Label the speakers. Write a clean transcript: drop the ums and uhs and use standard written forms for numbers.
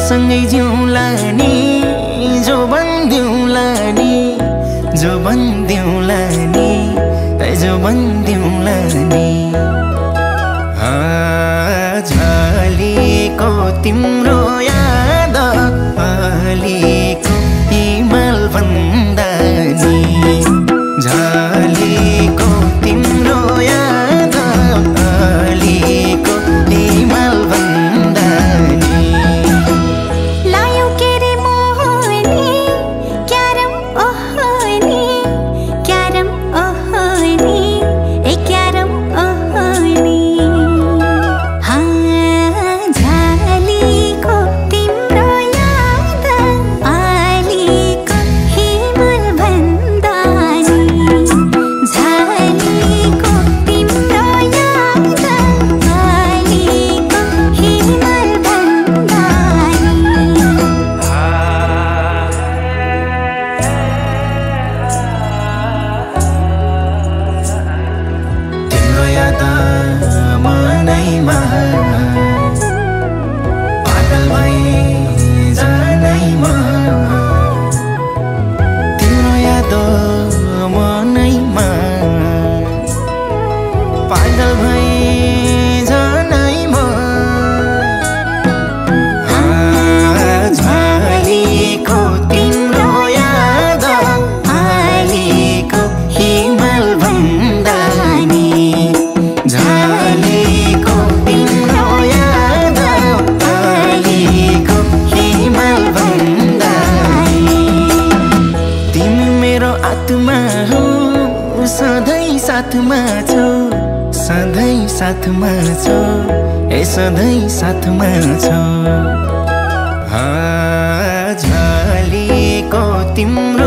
Speaker 1: सँगै जिउँला नि जो भन्दिउँला नि जो भन्दिउँला नि जो भन्दिउँला नि झलेको तिम्रो याद अलिको हिमाल भन्दा नि झलेको तिम्रो याद अलिको हिमाल भन्दा नि
Speaker 2: लायो के रे मोहनी क्यारम ओहनी क्यारम ओहनी ए क्यारम ओहनी झलेको तिम्रो याद अलिको हिमाल भन्दा नि झलेको तिम्रो याद अलिको हिमाल भन्दा नि
Speaker 1: तिम्रो याद मनैमा पागल भई जानैमा तिम्रो याद मनैमा पागल भई जानैमा झलेको तिम्रो याद अलिको हिमाल भन्दा नि झलेको तिम्रो याद अलिको हिमाल भन्दा नि तिमी मेरो आत्मा हो सधैँ साथमा छौ सधैँ साथमा छौ ए सधैँ साथमा छौ झलेको तिम्रो